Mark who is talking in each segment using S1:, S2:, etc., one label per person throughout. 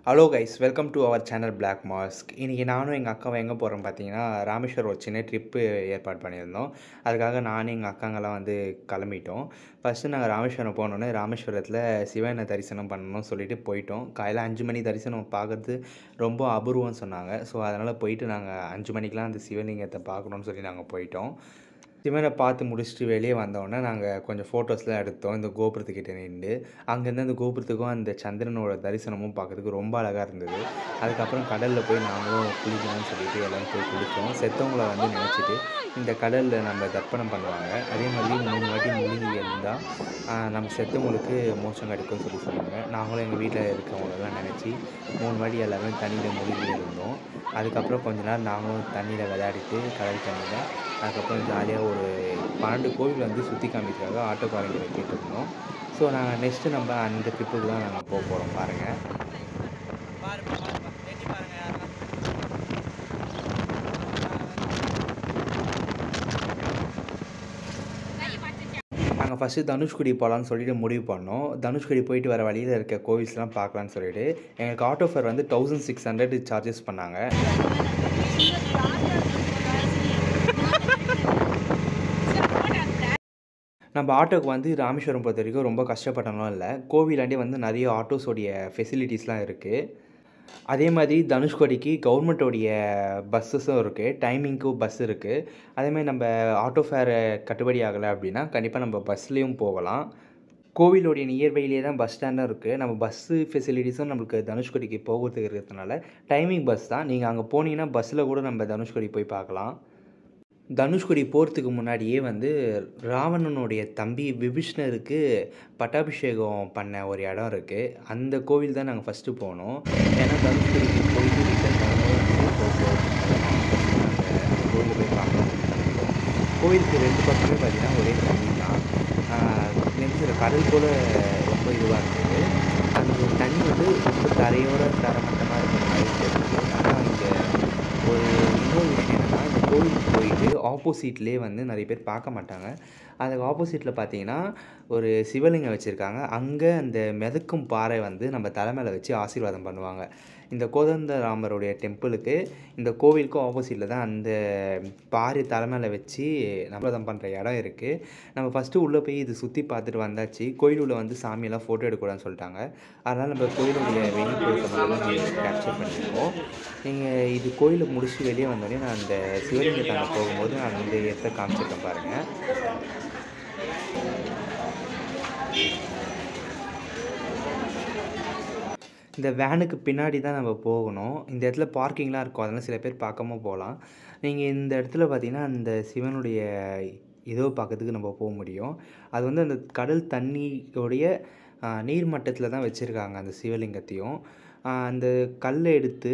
S1: Hello guys, welcome to our channel black mask. இன்றைக்கி நானும் எங்கள் அக்காவும் எங்கே போகிறோம் பார்த்தீங்கன்னா, ராமேஸ்வரம் ஒரு சின்ன ட்ரிப்பு ஏற்பாடு பண்ணியிருந்தோம். அதுக்காக நானும் எங்கள் அக்காங்கெல்லாம் கிளம்பிட்டோம். ஃபஸ்ட்டு நாங்கள் ராமேஸ்வரம் போனோன்னே ராமேஸ்வரத்தில் சிவனை தரிசனம் பண்ணணும்னு சொல்லிட்டு போயிட்டோம். காலையில் 5 மணி தரிசனம் பார்க்குறது ரொம்ப அபூர்வம்னு சொன்னாங்க. ஸோ அதனால் போயிட்டு நாங்கள் 5 மணிக்கெலாம் அந்த சிவலிங்கத்தை பார்க்கணுன்னு சொல்லி நாங்கள் போயிட்டோம். சிவனை பார்த்து முடிச்சுட்டு வெளியே வந்தோடனே நாங்கள் கொஞ்சம் ஃபோட்டோஸ்லாம் எடுத்தோம். இந்த கோபுரத்துக்கிட்ட நின்று அங்கேருந்து அந்த கோபுரத்துக்கும் அந்த சந்திரனோட தரிசனமும் பார்க்குறதுக்கு ரொம்ப அழகாக இருந்தது. அதுக்கப்புறம் கடலில் போய் நாங்களும் குளிக்கணும்னு சொல்லிட்டு எல்லோரும் போய் குளித்தோம். செத்தவங்களை நினச்சிட்டு இந்த கடலில் நம்ம தர்ப்பணம் பண்ணுவாங்க. அதே மாதிரி 3 வாட்டி முழுகி இருந்தால் நம்ம செத்தவங்களுக்கு மோட்சம் கிடைக்கும்னு சொல்லி சொன்னாங்க. நாங்களும் எங்கள் வீட்டில் இருக்கவங்களெல்லாம் நினச்சி 3 வாட்டி எல்லாருமே தண்ணியில் முழுகி இருந்தோம். அதுக்கப்புறம் கொஞ்ச நேரம் நாங்களும் தண்ணியில் விளையாடிட்டு கடல் தண்ணியில் அதுக்கப்புறம் ஜாலியாக ஒரு 12 கோவில் சுற்றி காமிக்கிறதுக்காக ஆட்டோக்காரங்களை கேட்டிருந்தோம். ஸோ நாங்கள் நெக்ஸ்ட்டு நம்ம அந்த ட்ரிப்புக்கு தான் நாங்கள் போக போகிறோம். பாருங்கள், நாங்கள் ஃபஸ்ட்டு தனுஷ்கோடி போகலான்னு சொல்லிட்டு முடிவு பண்ணோம். தனுஷ்கோடி போயிட்டு வர வழியில் இருக்க கோவில்ஸ்லாம் பார்க்கலான்னு சொல்லிட்டு எங்களுக்கு ஆட்டோ ஃபேர் 1600 சார்ஜஸ் பண்ணாங்க. நம்ம ஆட்டோக்கு ராமேஸ்வரம் பொறுத்த வரைக்கும் ரொம்ப கஷ்டப்பட்டோம்லாம் இல்லை. கோவிலாண்டே நிறைய ஆட்டோஸோடைய ஃபெசிலிட்டிஸ்லாம் இருக்குது. அதே மாதிரி தனுஷ்கோடிக்கு கவர்மெண்ட்டோடைய பஸ்ஸஸும் இருக்குது, டைமிங்க்கும் பஸ் இருக்குது. அதேமாதிரி நம்ம ஆட்டோ ஃபேர் கட்டுப்படி ஆகலை அப்படின்னா கண்டிப்பாக நம்ம பஸ்லேயும் போகலாம். கோவிலோடைய நியர்பையிலே தான் பஸ் ஸ்டாண்டும் இருக்குது. நம்ம பஸ்ஸு ஃபெசிலிட்டிஸும் நம்மளுக்கு தனுஷ்கோடிக்கு போகிறதுக்கு இருக்கிறதுனால டைமிங் பஸ் தான். நீங்கள் அங்கே போனீங்கன்னா பஸ்ஸில் கூட நம்ம தனுஷ்கோடி போய் பார்க்கலாம். தனுஷ்கோடி போகிறதுக்கு முன்னாடியே ராவணனுடைய தம்பி விபீஷ்ணருக்கு பட்டாபிஷேகம் பண்ண ஒரு இடம் இருக்குது. அந்த கோவில் தான் நாங்கள் ஃபஸ்ட்டு போனோம். ஏன்னா தனுஷ்கோடிக்கு போயிட்டு ரிட்டர்ன் வரும்போது அந்த கோவிலில் போய் பார்க்கணும். கோவிலுக்கு 2 பக்கமே பார்த்திங்கன்னா ஒரே தண்ணி தான். கடல் போல் ரொம்ப இதுவாக இருந்தது. அந்த தண்ணி ரொம்ப தரையோட தரமட்டமாக இருக்கிற மாதிரி இருந்தது. ஆனால் இங்கே ஒரு இன்னொரு விஷயம் என்னென்னா, இந்த கோவிலுக்கு போயிட்டு ஆப்போசிட்லேயே நிறைய பேர் பார்க்க மாட்டாங்க. அதுக்கு ஆப்போசிட்டில் பார்த்தீங்கன்னா ஒரு சிவலிங்கம் வச்சுருக்காங்க. அங்கே அந்த மிதக்கும் பாறை நம்ம தலைமையில் வச்சு ஆசீர்வாதம் பண்ணுவாங்க. இந்த கோதண்டராமருடைய டெம்பிளுக்கு இந்த கோவிலுக்கும் ஆப்போசிட்டில் தான் அந்த பாறை தலைமையில் வச்சு ஆசீர்வாதம் பண்ணுற இடம் இருக்குது. நம்ம ஃபஸ்ட்டு உள்ளே போய் இது சுற்றி பார்த்துட்டு வந்தாச்சு. கோயிலுள்ள சாமியெல்லாம் ஃபோட்டோ எடுக்கக்கூடாதுன்னு சொல்லிட்டாங்க. அதனால் நம்ம கோயிலுடைய வெளிப்புறத்தை கேப்சர் பண்ணியிருக்கோம். நீங்கள் இது கோயிலை முடிச்சுட்டு வெளியே வந்தோடனே நான் அந்த சிவலிங்கத்தாண்ட போகும்போது அந்த இடத்த காமிச்சிருக்கேன் பாருங்கள். இந்த வேனுக்கு பின்னாடி தான் நம்ம போகணும். இந்த இடத்துல பார்க்கிங்லாம் இருக்கும், அதெல்லாம் சில பேர் பார்க்காம போகலாம். நீங்கள் இந்த இடத்துல பார்த்தீங்கன்னா அந்த சிவனுடைய இதோ பார்க்கறதுக்கு நம்ம போக முடியும். அது அந்த கடல் தண்ணியோடைய நீர்மட்டத்தில் தான் வச்சுருக்காங்க அந்த சிவலிங்கத்தையும். அந்த கல்லை எடுத்து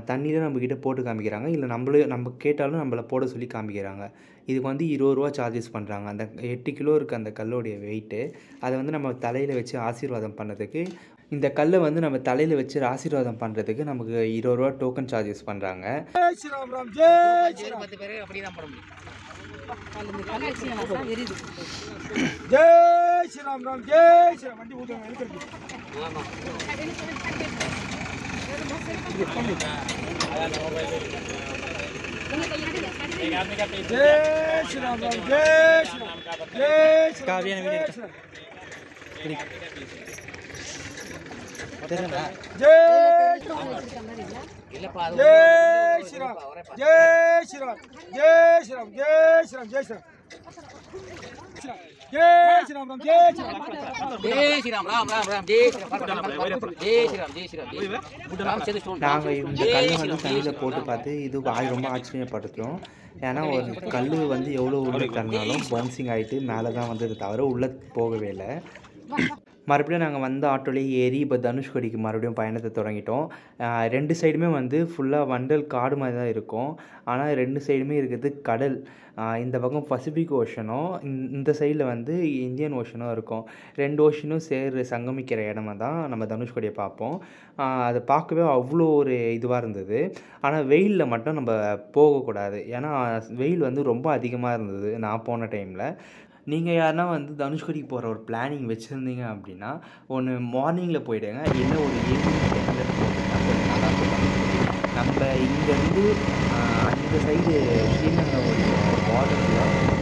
S1: தண்ணியில் நம்மக்கிட்ட போட்டு காமிக்கிறாங்க. இல்லை நம்ம கேட்டாலும் நம்மளை போட சொல்லி காமிக்கிறாங்க. இதுக்கு 20 ரூபா சார்ஜஸ் பண்ணுறாங்க. அந்த 8 கிலோ இருக்குது அந்த கல்லோடைய வெயிட்டு. அதை நம்ம தலையில் வச்சு ஆசீர்வாதம் பண்ணுறதுக்கு, இந்த கல்லை நம்ம தலையில் வச்சு ஆசீர்வாதம் பண்ணுறதுக்கு நமக்கு 20 ரூபா டோக்கன் சார்ஜஸ் பண்ணுறாங்க. நாங்கள் இந்த கல்லை தண்ணியில் போட்டு பார்த்து இது ரொம்ப ஆச்சரியப்படுத்துகிறோம். ஏன்னா ஒரு கல் எவ்வளோ உள்ள தந்தாலும் பவுன்சிங் ஆகிட்டு மேலே தான் வந்தது தவிர உள்ளே போகவே இல்லை. மறுபடியும் நாங்கள் ஆட்டோலேயே ஏறி இப்போ தனுஷ்கோடிக்கு மறுபடியும் பயணத்தை தொடங்கிட்டோம். 2 சைடுமே ஃபுல்லாக வண்டல் காடு மாதிரி தான் இருக்கும். ஆனால் 2 சைடுமே இருக்கிறது கடல். இந்த பக்கம் பசிபிக் ஓஷனும் இந்த சைடில் இந்தியன் ஓஷனும் இருக்கும். 2 ஓஷனும் சங்கமிக்கிற இடமா தான் நம்ம தனுஷ்கோடியை பார்ப்போம். அதை பார்க்கவே அவ்வளோ ஒரு இதுவாக இருந்தது. ஆனால் வெயிலில் மட்டும் நம்ம போகக்கூடாது. ஏன்னா வெயில் ரொம்ப அதிகமாக இருந்தது நான் போன டைமில். நீங்கள் யாருன்னா தனுஷ்கோடிக்கு போகிற ஒரு பிளானிங் வச்சுருந்தீங்க அப்படின்னா ஒன்று மார்னிங்கில் போயிடுங்க, இல்லை ஒரு ஈவினிங் டைமில் அந்த சைடு ஸ்ரீலங்காவுடைய பார்டரில்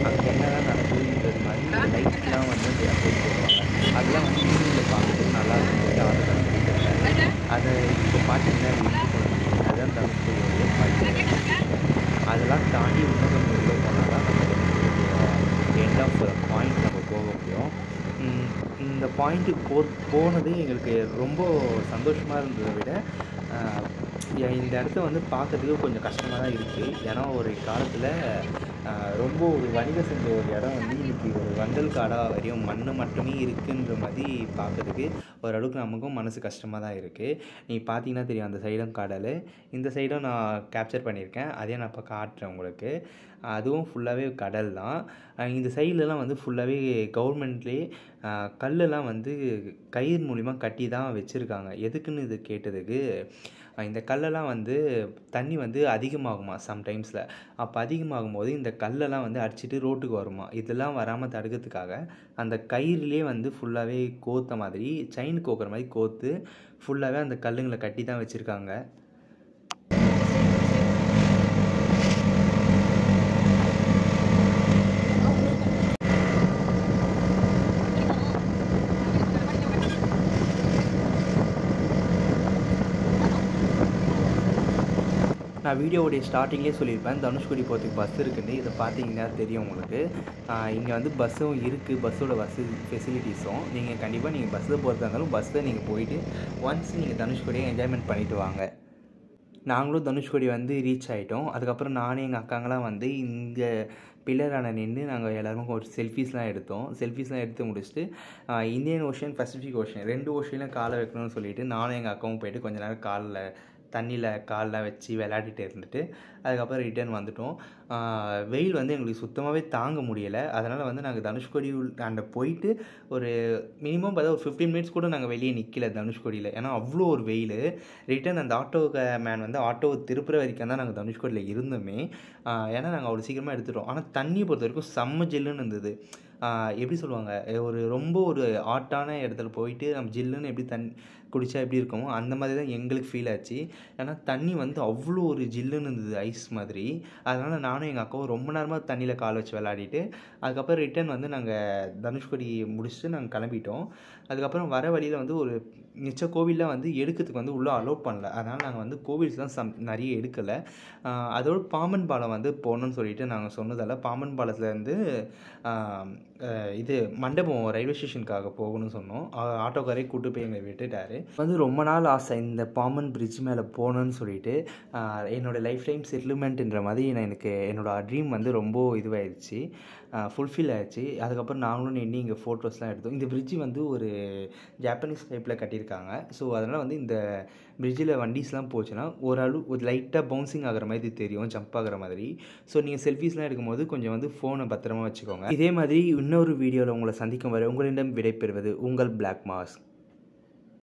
S1: அங்கே என்னெல்லாம் நடக்குதுன்றது மாதிரி லைட்ஸ்லாம் வந்து அந்த அப்டேட் போடுவாங்க. அதெல்லாம் வந்து யூடியூப்பில் பார்க்குறதுக்கு நல்லா இருக்கும். அதை இப்போ பார்த்தீங்கன்னா அதுதான் தனுஷ்கோடியோடைய அதெல்லாம் தாண்டி இன்னும் கொஞ்சம் உள்ளே போனால் தான் நம்ம எண்ட் ஆஃப் பாயிண்ட் நம்ம போக முடியும். இந்த பாயிண்ட்டுக்கு போனது எங்களுக்கு ரொம்ப சந்தோஷமாக இருந்ததை விட இந்த இடத்த வந்து பார்க்கறதுக்கு கொஞ்சம் கஷ்டமாக தான் இருக்குது. ஏன்னா ஒரு காலத்தில் ரொம்ப ஒரு வணிகம் செஞ்ச ஒரு இடம் வந்து இன்றைக்கி ஒரு வண்டல் காடாக வரையும் மண் மட்டுமே இருக்குன்ற மாதிரி பார்க்கறதுக்கு ஓரளவுக்கு நமக்கும் மனசு கஷ்டமாக தான் இருக்குது. நீங்கள் பார்த்தீங்கன்னா தெரியும், அந்த சைடும் கடல், இந்த சைடும் நான் கேப்சர் பண்ணியிருக்கேன். அதே நான் இப்போ காட்டுறேன் உங்களுக்கு. அதுவும் ஃபுல்லாகவே கடல் தான். இந்த சைட்லலாம் வந்து ஃபுல்லாகவே கவர்மெண்ட்லேயே கல்லெல்லாம் வந்து கயிறு மூலிமா கட்டி தான் வச்சுருக்காங்க. எதுக்குன்னு இது கேட்டதுக்கு, இந்த கல்லெல்லாம் வந்து தண்ணி வந்து அதிகமாகுமா சம்டைம்ஸில். அப்போ அதிகமாகும் போது இந்த கல்லெல்லாம் வந்து அடிச்சுட்டு ரோட்டுக்கு வருமா. இதெல்லாம் வராமல் தடுக்கிறதுக்காக அந்த கயிறுலேயே வந்து ஃபுல்லாகவே கோத்த மாதிரி, செயின் கோக்குற மாதிரி கோத்து ஃபுல்லாகவே அந்த கல்லுங்களை கட்டி தான் வச்சுருக்காங்க. நான் வீடியோவுடைய ஸ்டார்டிங்லேயே சொல்லியிருப்பேன், தனுஷ்கோடி போகிறதுக்கு பஸ் இருக்குன்னு. இதை பார்த்தீங்கன்னா தெரியும் உங்களுக்கு. இங்கே வந்து பஸ்ஸும் இருக்குது, பஸ்ஸோட ஃபெசிலிட்டிஸும். நீங்கள் கண்டிப்பாக நீங்கள் பஸ்ஸில் போகிறதா இருந்தாலும் பஸ்ஸில் நீங்கள் போயிட்டு ஒன்ஸ் நீங்கள் தனுஷ்கோடியை என்ஜாய்மெண்ட் பண்ணிவிட்டு வாங்க. நாங்களும் தனுஷ்கோடி வந்து ரீச் ஆகிட்டோம். அதுக்கப்புறம் நானும் எங்கள் அக்காங்களாம் வந்து இங்கே பில்லரான நின்று நாங்கள் எல்லோரும் ஒரு செல்ஃபீஸ்லாம் எடுத்து முடிச்சுட்டு இந்தியன் ஓஷன், பசிபிக் ஓஷன் 2 ஓஷன்லையும் காலை வைக்கணும்னு சொல்லிவிட்டு நானும் எங்கள் அக்காவும் போயிட்டு கொஞ்ச நேரம் தண்ணியில் காலெலாம் வச்சு விளையாடிட்டு இருந்துட்டு அதுக்கப்புறம் ரிட்டர்ன் வந்துட்டோம். வெயில் வந்து எங்களுக்கு சுத்தமாகவே தாங்க முடியலை. அதனால் வந்து நாங்கள் தனுஷ்கோடி அங்கே போயிட்டு ஒரு மினிமம் பார்த்தா ஒரு 15 மினிட்ஸ் கூட நாங்கள் வெளியே நிற்கல தனுஷ்கோடியில். ஏன்னா அவ்வளோ ஒரு வெயில். ரிட்டர்ன் அந்த மேன் வந்து ஆட்டோவை திருப்புற வரைக்கும் தான் நாங்கள் தனுஷ்கோடியில் இருந்தோமே. ஏன்னா நாங்கள் அவ்வளோ சீக்கிரமாக எடுத்துட்டோம். ஆனால் தண்ணியை பொறுத்த வரைக்கும் செம்ம ஜில்லுன்னு இருந்தது. எப்படி சொல்லுவாங்க, ரொம்ப ஒரு ஹாட்டான இடத்துல போயிட்டு நம்ம ஜில்லுன்னு எப்படி குடித்தா எப்படி இருக்குமோ அந்த மாதிரி தான் எங்களுக்கு ஃபீல் ஆச்சு. ஏன்னா தண்ணி வந்து அவ்வளோ ஒரு ஜில்லுன்னு இருந்தது, ஐஸ் மாதிரி. அதனால் நானும் எங்கள் அக்காவும் ரொம்ப நேரமாக தண்ணியில் கால் வச்சு விளையாடிட்டு அதுக்கப்புறம் ரிட்டர்ன் வந்து நாங்கள் தனுஷ்கோடி முடிச்சுட்டு நாங்கள் கிளம்பிட்டோம். அதுக்கப்புறம் வர வழியில் வந்து ஒரு மிச்ச கோவிலில் வந்து எடுக்கிறதுக்கு வந்து உள்ளே அலோட் பண்ணல. அதனால் நாங்கள் வந்து கோவில்ஸ் தான் நிறைய எடுக்கலை. அதோட பாம்பன் பாலம் வந்து போகணுன்னு சொல்லிட்டு நாங்கள் சொன்னதால் பாம்பன் பாலத்துலேருந்து இது மண்டபம் ரயில்வே ஸ்டேஷனுக்காக போகணும்னு சொன்னோம். ஆட்டோக்காரே கூப்பிட்டு போய் எங்களை விட்டுட்டார். வந்து ரொம்ப நாள் ஆசை இந்த பாம்பன் பிரிட்ஜ் மேலே போகணுன்னு சொல்லிட்டு. என்னோடய லைஃப் டைம் செட்டில்மெண்ட்டுன்ற மாதிரி எனக்கு என்னோடய ட்ரீம் வந்து ரொம்ப இதுவாகிடுச்சு, ஃபுல்ஃபில் ஆகிடுச்சு. அதுக்கப்புறம் நாங்களும் நின்று இங்கே ஃபோட்டோஸ்லாம் எடுத்தோம். இந்த பிரிட்ஜு வந்து ஒரு ஜாப்பனீஸ் டைப்பில் கட்டியிருக்காங்க. ஸோ அதனால் வந்து இந்த பிரிட்ஜில் வண்டிஸ்லாம் போச்சுன்னா ஒரு லைட்டாக பவுன்சிங் ஆகிற மாதிரி தெரியும், ஜம்ப் ஆகிற மாதிரி. ஸோ நீங்கள் செல்ஃபீஸ்லாம் எடுக்கும்போது கொஞ்சம் வந்து ஃபோனை பத்திரமா வச்சுக்கோங்க. இதே மாதிரி இன்னொரு வீடியோவில் உங்களை சந்திக்கும் வரை உங்களிடம் விடைபெறுவது உங்கள் பிளாக் மாஸ்க்.